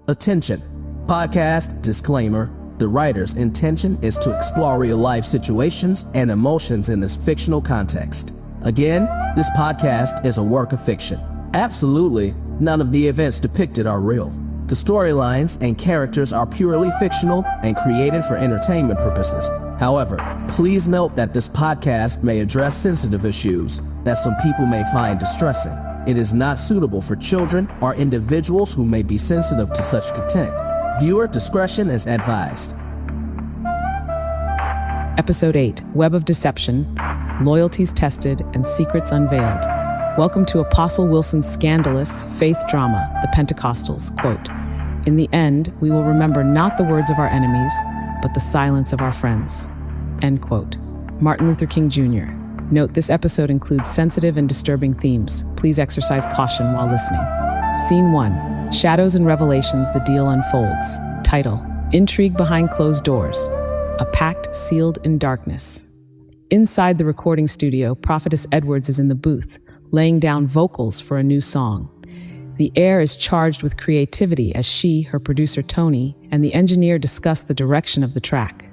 Attention. Podcast disclaimer. The writer's intention is to explore real-life situations and emotions in this fictional context. Again, this podcast is a work of fiction. Absolutely, none of the events depicted are real. The storylines and characters are purely fictional and created for entertainment purposes. However, please note that this podcast may address sensitive issues that some people may find distressing. It is not suitable for children or individuals who may be sensitive to such content. Viewer discretion is advised. Episode 8, Web of Deception, Loyalties Tested and Secrets Unveiled. Welcome to Apostle Wilson's scandalous faith drama, The Pentecostals. Quote, "In the end, we will remember not the words of our enemies, but the silence of our friends." End quote. Martin Luther King Jr. Note, this episode includes sensitive and disturbing themes. Please exercise caution while listening. Scene 1. Shadows and Revelations, the Deal Unfolds. Title, Intrigue Behind Closed Doors. A Pact Sealed in Darkness. Inside the recording studio, Prophetess Edwards is in the booth, laying down vocals for a new song. The air is charged with creativity as she, her producer Tony, and the engineer discuss the direction of the track.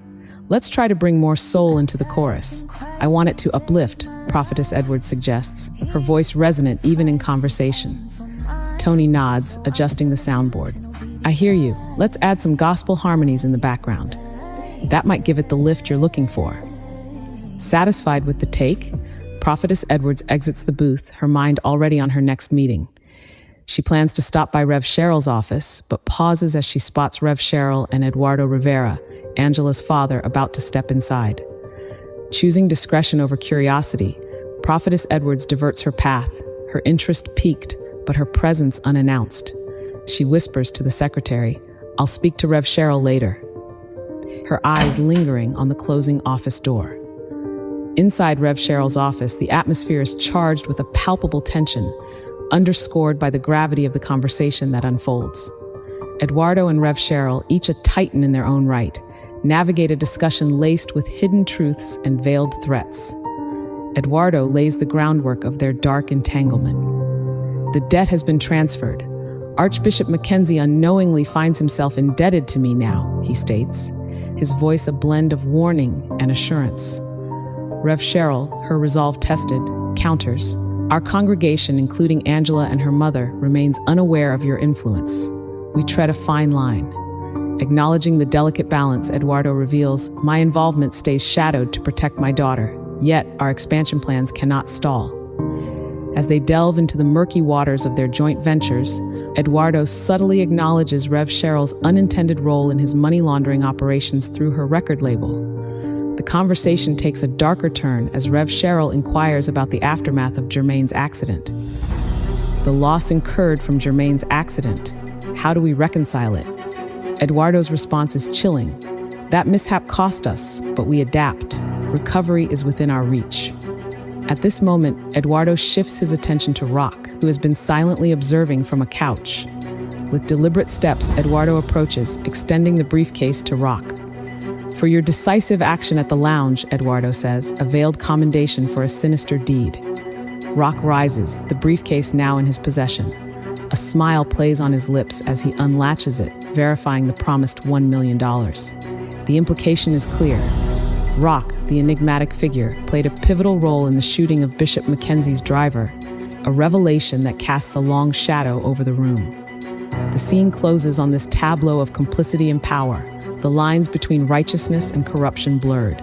"Let's try to bring more soul into the chorus. I want it to uplift," Prophetess Edwards suggests, her voice resonant even in conversation. Tony nods, adjusting the soundboard. "I hear you. Let's add some gospel harmonies in the background. That might give it the lift you're looking for." Satisfied with the take, Prophetess Edwards exits the booth, her mind already on her next meeting. She plans to stop by Rev Sherrill's office, but pauses as she spots Rev Sherrill and Eduardo Rivera, Angela's father, about to step inside. Choosing discretion over curiosity, Prophetess Edwards diverts her path, her interest piqued, but her presence unannounced. She whispers to the secretary, "I'll speak to Rev Sherrill later," her eyes lingering on the closing office door. Inside Rev Sherrill's office, the atmosphere is charged with a palpable tension, underscored by the gravity of the conversation that unfolds. Eduardo and Rev Sherrill, each a titan in their own right, navigate a discussion laced with hidden truths and veiled threats. Eduardo lays the groundwork of their dark entanglement. "The debt has been transferred. Archbishop McKenzie unknowingly finds himself indebted to me now," he states, his voice a blend of warning and assurance. Rev Sherrill, her resolve tested, counters, "Our congregation, including Angela and her mother, remains unaware of your influence. We tread a fine line." Acknowledging the delicate balance, Eduardo reveals, "My involvement stays shadowed to protect my daughter, yet our expansion plans cannot stall." As they delve into the murky waters of their joint ventures, Eduardo subtly acknowledges Rev Sherrill's unintended role in his money laundering operations through her record label. The conversation takes a darker turn as Rev Sherrill inquires about the aftermath of Jermaine's accident. The loss incurred from Jermaine's accident. How do we reconcile it? Eduardo's response is chilling. "That mishap cost us, but we adapt. Recovery is within our reach." At this moment, Eduardo shifts his attention to Rock, who has been silently observing from a couch. With deliberate steps, Eduardo approaches, extending the briefcase to Rock. "For your decisive action at the lounge," Eduardo says, "a veiled commendation for a sinister deed." Rock rises, the briefcase now in his possession. A smile plays on his lips as he unlatches it, verifying the promised $1 million. The implication is clear. Rock, the enigmatic figure, played a pivotal role in the shooting of Bishop McKenzie's driver, a revelation that casts a long shadow over the room. The scene closes on this tableau of complicity and power, the lines between righteousness and corruption blurred.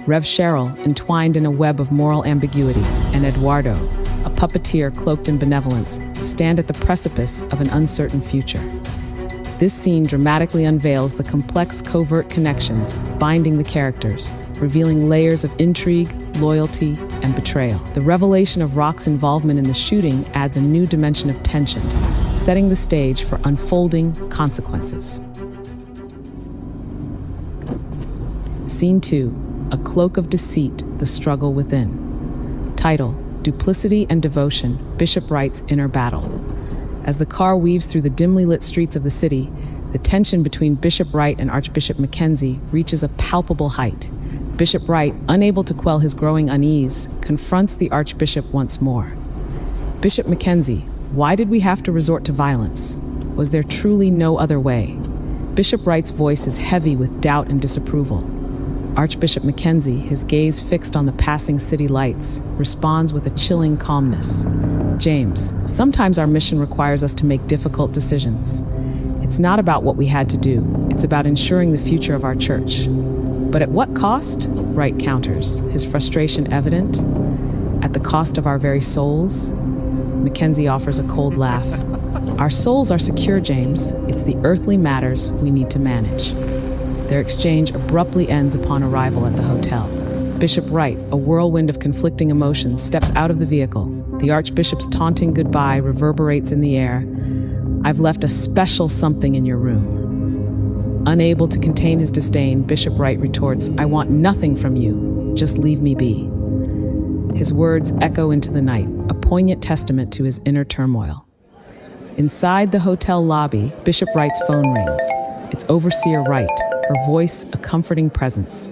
Rev Sherrill, entwined in a web of moral ambiguity, and Eduardo, a puppeteer cloaked in benevolence, stand at the precipice of an uncertain future. This scene dramatically unveils the complex covert connections binding the characters, revealing layers of intrigue, loyalty, and betrayal. The revelation of Rock's involvement in the shooting adds a new dimension of tension, setting the stage for unfolding consequences. Scene 2, A Cloak of Deceit, The Struggle Within. Title, Duplicity and Devotion, Bishop Wright's Inner Battle. As the car weaves through the dimly lit streets of the city, the tension between Bishop Wright and Archbishop McKenzie reaches a palpable height. Bishop Wright, unable to quell his growing unease, confronts the Archbishop once more. "Bishop McKenzie, why did we have to resort to violence?" Was there truly no other way? Bishop Wright's voice is heavy with doubt and disapproval. Archbishop McKenzie, his gaze fixed on the passing city lights, responds with a chilling calmness. James, sometimes our mission requires us to make difficult decisions. It's not about what we had to do. It's about ensuring the future of our church. But at what cost? Wright counters, his frustration evident. At the cost of our very souls? McKenzie offers a cold laugh. Our souls are secure, James. It's the earthly matters we need to manage. Their exchange abruptly ends upon arrival at the hotel. Bishop Wright, a whirlwind of conflicting emotions, steps out of the vehicle. The Archbishop's taunting goodbye reverberates in the air. I've left a special something in your room. Unable to contain his disdain, Bishop Wright retorts, I want nothing from you. Just leave me be. His words echo into the night, a poignant testament to his inner turmoil. Inside the hotel lobby, Bishop Wright's phone rings. It's Overseer Wright, her voice a comforting presence.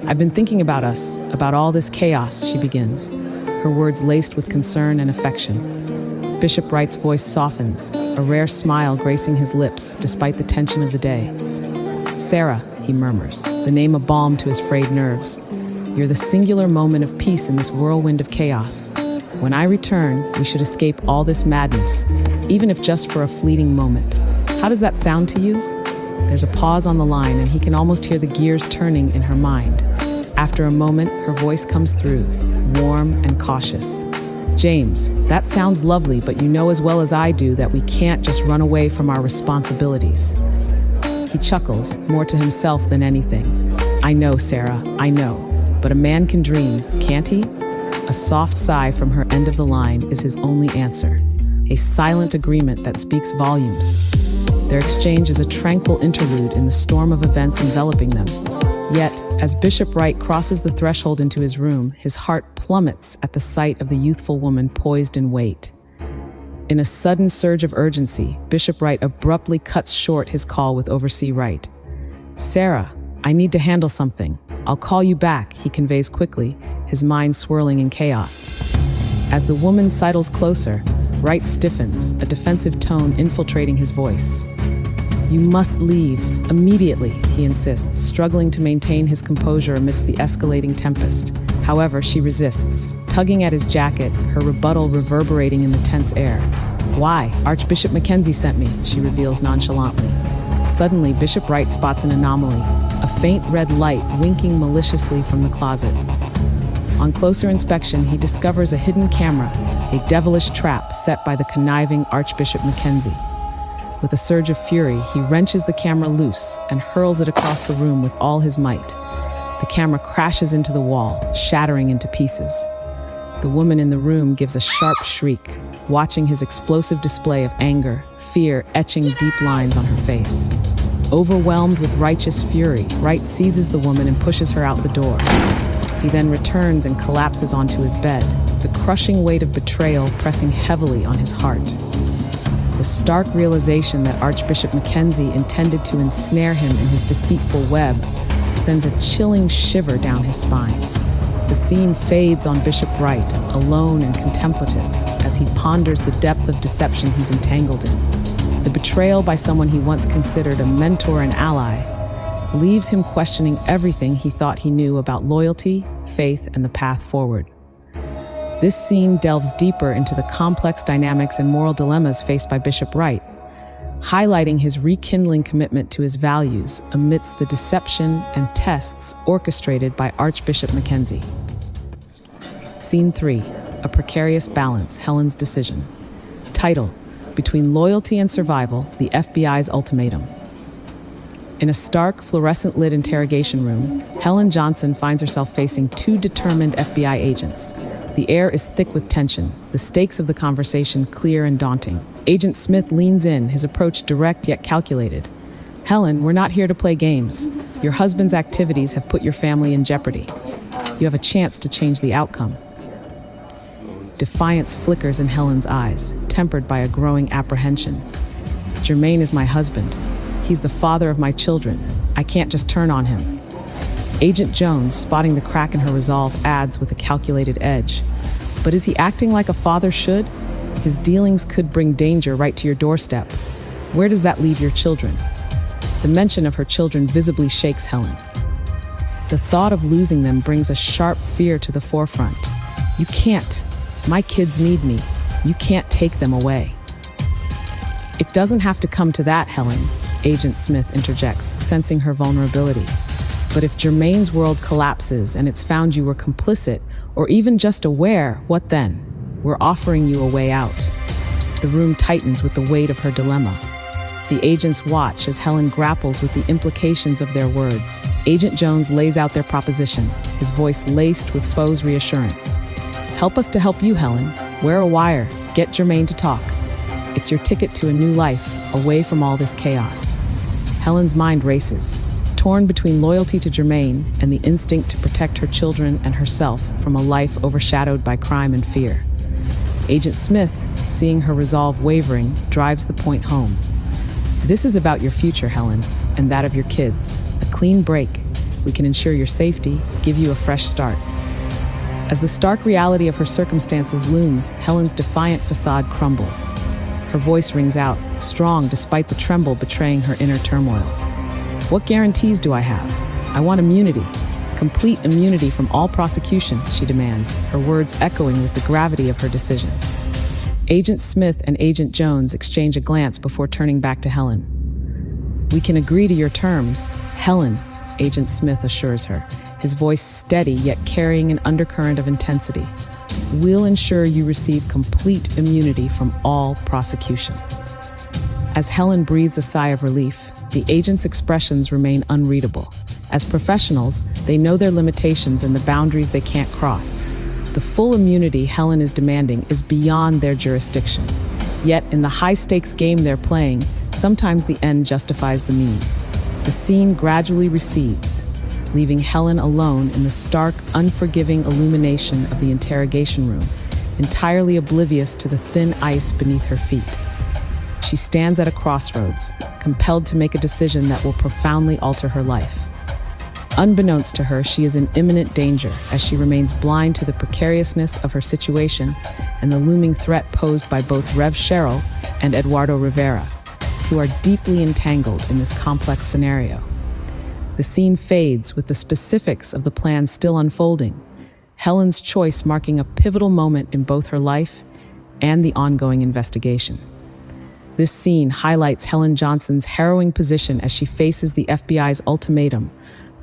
I've been thinking about us, about all this chaos, she begins, her words laced with concern and affection. Bishop Wright's voice softens, a rare smile gracing his lips despite the tension of the day. Sarah, he murmurs, the name a balm to his frayed nerves. You're the singular moment of peace in this whirlwind of chaos. When I return, we should escape all this madness, even if just for a fleeting moment. How does that sound to you? There's a pause on the line, and he can almost hear the gears turning in her mind. After a moment, her voice comes through, warm and cautious. James, that sounds lovely, but you know as well as I do that we can't just run away from our responsibilities. He chuckles, more to himself than anything. I know, Sarah, I know. But a man can dream, can't he? A soft sigh from her end of the line is his only answer. A silent agreement that speaks volumes. Their exchange is a tranquil interlude in the storm of events enveloping them. Yet, as Bishop Wright crosses the threshold into his room, his heart plummets at the sight of the youthful woman poised in wait. In a sudden surge of urgency, Bishop Wright abruptly cuts short his call with Overseer Wright. Sarah, I need to handle something. I'll call you back, he conveys quickly, his mind swirling in chaos. As the woman sidles closer, Wright stiffens, a defensive tone infiltrating his voice. You must leave, immediately, he insists, struggling to maintain his composure amidst the escalating tempest. However, she resists, tugging at his jacket, her rebuttal reverberating in the tense air. Why? Archbishop McKenzie sent me, she reveals nonchalantly. Suddenly, Bishop Wright spots an anomaly, a faint red light winking maliciously from the closet. On closer inspection, he discovers a hidden camera, a devilish trap set by the conniving Archbishop McKenzie. With a surge of fury, he wrenches the camera loose and hurls it across the room with all his might. The camera crashes into the wall, shattering into pieces. The woman in the room gives a sharp shriek, watching his explosive display of anger, fear etching deep lines on her face. Overwhelmed with righteous fury, Wright seizes the woman and pushes her out the door. He then returns and collapses onto his bed, the crushing weight of betrayal pressing heavily on his heart. The stark realization that Archbishop McKenzie intended to ensnare him in his deceitful web sends a chilling shiver down his spine. The scene fades on Bishop Wright, alone and contemplative, as he ponders the depth of deception he's entangled in. The betrayal by someone he once considered a mentor and ally leaves him questioning everything he thought he knew about loyalty, faith, and the path forward. This scene delves deeper into the complex dynamics and moral dilemmas faced by Bishop Wright, highlighting his rekindling commitment to his values amidst the deception and tests orchestrated by Archbishop McKenzie. Scene 3, A Precarious Balance, Helen's Decision. Title, Between Loyalty and Survival, the FBI's Ultimatum. In a stark, fluorescent-lit interrogation room, Helen Johnson finds herself facing two determined FBI agents. The air is thick with tension, the stakes of the conversation clear and daunting. Agent Smith leans in, his approach direct yet calculated. Helen, we're not here to play games. Your husband's activities have put your family in jeopardy. You have a chance to change the outcome. Defiance flickers in Helen's eyes, tempered by a growing apprehension. Jermaine is my husband. He's the father of my children. I can't just turn on him. Agent Jones, spotting the crack in her resolve, adds with a calculated edge. But is he acting like a father should? His dealings could bring danger right to your doorstep. Where does that leave your children? The mention of her children visibly shakes Helen. The thought of losing them brings a sharp fear to the forefront. You can't. My kids need me. You can't take them away. It doesn't have to come to that, Helen, Agent Smith interjects, sensing her vulnerability. But if Jermaine's world collapses and it's found you were complicit, or even just aware, what then? We're offering you a way out. The room tightens with the weight of her dilemma. The agents watch as Helen grapples with the implications of their words. Agent Jones lays out their proposition, his voice laced with Foe's reassurance. Help us to help you, Helen. Wear a wire. Get Jermaine to talk. It's your ticket to a new life, away from all this chaos. Helen's mind races, torn between loyalty to Jermaine and the instinct to protect her children and herself from a life overshadowed by crime and fear. Agent Smith, seeing her resolve wavering, drives the point home. This is about your future, Helen, and that of your kids. A clean break. We can ensure your safety, give you a fresh start. As the stark reality of her circumstances looms, Helen's defiant facade crumbles. Her voice rings out, strong despite the tremble betraying her inner turmoil. What guarantees do I have? I want immunity. Complete immunity from all prosecution, she demands, her words echoing with the gravity of her decision. Agent Smith and Agent Jones exchange a glance before turning back to Helen. We can agree to your terms, Helen, Agent Smith assures her, his voice steady yet carrying an undercurrent of intensity. We'll ensure you receive complete immunity from all prosecution. As Helen breathes a sigh of relief, the agent's expressions remain unreadable. As professionals, they know their limitations and the boundaries they can't cross. The full immunity Helen is demanding is beyond their jurisdiction. Yet, in the high-stakes game they're playing, sometimes the end justifies the means. The scene gradually recedes, leaving Helen alone in the stark, unforgiving illumination of the interrogation room, entirely oblivious to the thin ice beneath her feet. She stands at a crossroads, compelled to make a decision that will profoundly alter her life. Unbeknownst to her, she is in imminent danger as she remains blind to the precariousness of her situation and the looming threat posed by both Rev Sherrill and Eduardo Rivera, who are deeply entangled in this complex scenario. The scene fades with the specifics of the plan still unfolding, Helen's choice marking a pivotal moment in both her life and the ongoing investigation. This scene highlights Helen Johnson's harrowing position as she faces the FBI's ultimatum,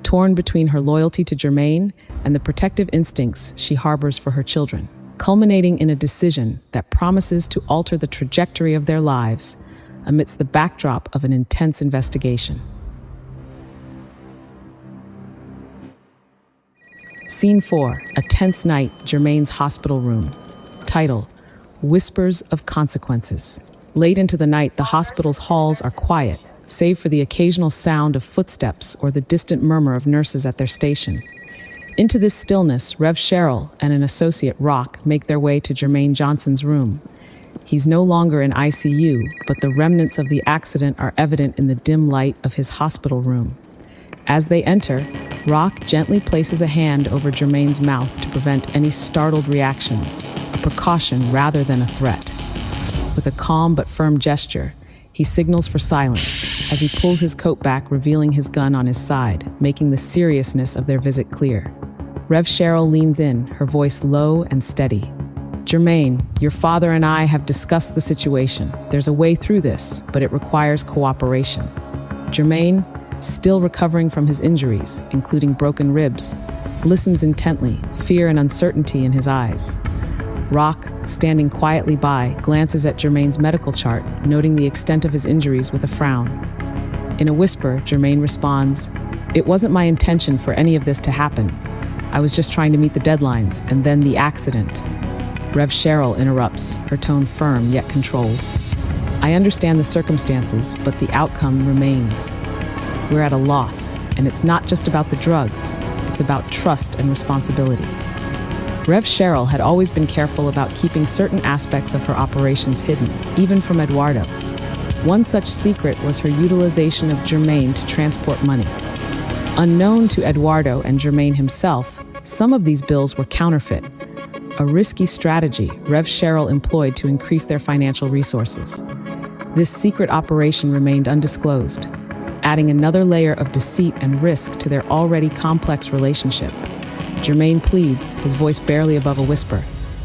torn between her loyalty to Jermaine and the protective instincts she harbors for her children, culminating in a decision that promises to alter the trajectory of their lives amidst the backdrop of an intense investigation. Scene 4, a tense night, Jermaine's hospital room. Title, Whispers of Consequences. Late into the night, the hospital's halls are quiet, save for the occasional sound of footsteps or the distant murmur of nurses at their station. Into this stillness, Rev Sherrill and an associate, Rock, make their way to Jermaine Johnson's room. He's no longer in ICU, but the remnants of the accident are evident in the dim light of his hospital room. As they enter, Rock gently places a hand over Jermaine's mouth to prevent any startled reactions, a precaution rather than a threat. With a calm but firm gesture, he signals for silence as he pulls his coat back, revealing his gun on his side, making the seriousness of their visit clear. Rev Sherrill leans in, her voice low and steady. Jermaine, your father and I have discussed the situation. There's a way through this, but it requires cooperation. Jermaine, still recovering from his injuries, including broken ribs, listens intently, fear and uncertainty in his eyes. Rock, standing quietly by, glances at Jermaine's medical chart, noting the extent of his injuries with a frown. In a whisper, Jermaine responds, "It wasn't my intention for any of this to happen. I was just trying to meet the deadlines, and then the accident." Rev Sherrill interrupts, her tone firm yet controlled. "I understand the circumstances, but the outcome remains. We're at a loss, and it's not just about the drugs, it's about trust and responsibility." Rev Sherrill had always been careful about keeping certain aspects of her operations hidden, even from Eduardo. One such secret was her utilization of Jermaine to transport money. Unknown to Eduardo and Jermaine himself, some of these bills were counterfeit, a risky strategy Rev Sherrill employed to increase their financial resources. This secret operation remained undisclosed, adding another layer of deceit and risk to their already complex relationship. Jermaine pleads, his voice barely above a whisper.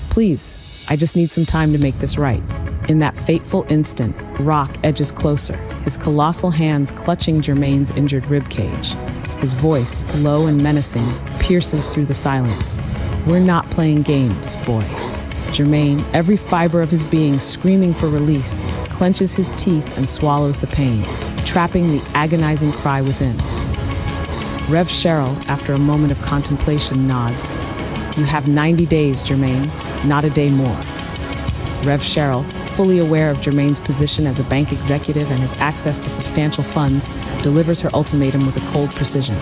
"Please, I just need some time to make this right." In that fateful instant, Rock edges closer, his colossal hands clutching Jermaine's injured ribcage. His voice, low and menacing, pierces through the silence. "We're not playing games, boy." Jermaine, every fiber of his being screaming for release, clenches his teeth and swallows the pain, trapping the agonizing cry within. Rev Sherrill, after a moment of contemplation, nods. "You have 90 days, Jermaine, not a day more." Rev Sherrill, fully aware of Jermaine's position as a bank executive and his access to substantial funds, delivers her ultimatum with a cold precision.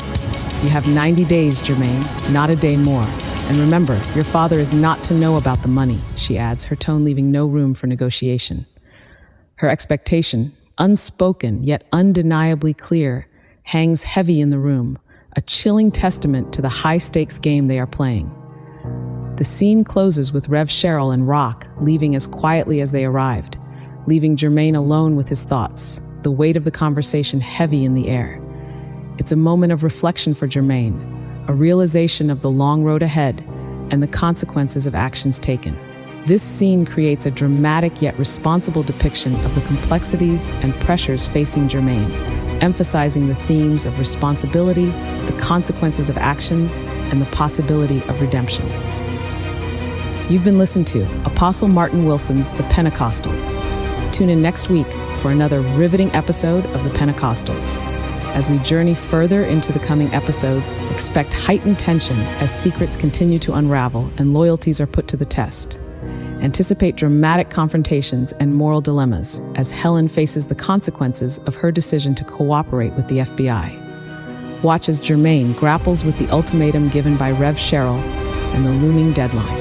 "You have 90 days, Jermaine, not a day more. And remember, your father is not to know about the money," she adds, her tone leaving no room for negotiation. Her expectation, unspoken yet undeniably clear, hangs heavy in the room, a chilling testament to the high-stakes game they are playing. The scene closes with Rev Sherrill and Rock leaving as quietly as they arrived, leaving Jermaine alone with his thoughts, the weight of the conversation heavy in the air. It's a moment of reflection for Jermaine, a realization of the long road ahead and the consequences of actions taken. This scene creates a dramatic yet responsible depiction of the complexities and pressures facing Jermaine, emphasizing the themes of responsibility, the consequences of actions, and the possibility of redemption. You've been listening to Apostle Martin Wilson's The Pentecostals. Tune in next week for another riveting episode of The Pentecostals. As we journey further into the coming episodes, expect heightened tension as secrets continue to unravel and loyalties are put to the test. Anticipate dramatic confrontations and moral dilemmas as Helen faces the consequences of her decision to cooperate with the FBI. Watch as Jermaine grapples with the ultimatum given by Rev Sherrill and the looming deadline.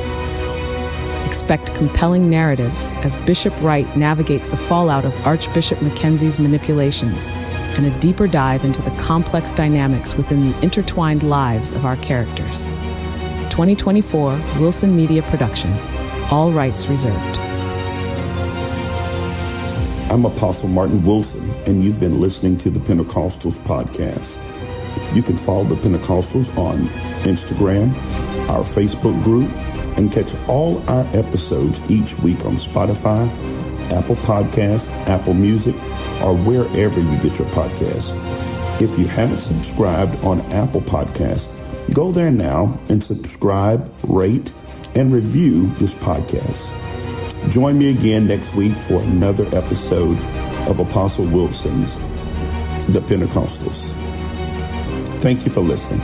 Expect compelling narratives as Bishop Wright navigates the fallout of Archbishop McKenzie's manipulations and a deeper dive into the complex dynamics within the intertwined lives of our characters. 2024 Wilson Media Production. All rights reserved. I'm Apostle Martin Wilson, and you've been listening to the Pentecostals podcast. You can follow the Pentecostals on Instagram, our Facebook group, and catch all our episodes each week on Spotify, Apple Podcasts, Apple Music, or wherever you get your podcasts. If you haven't subscribed on Apple Podcasts, go there now and subscribe, rate, and review this podcast. Join me again next week for another episode of Apostle Wilson's The Pentecostals. Thank you for listening.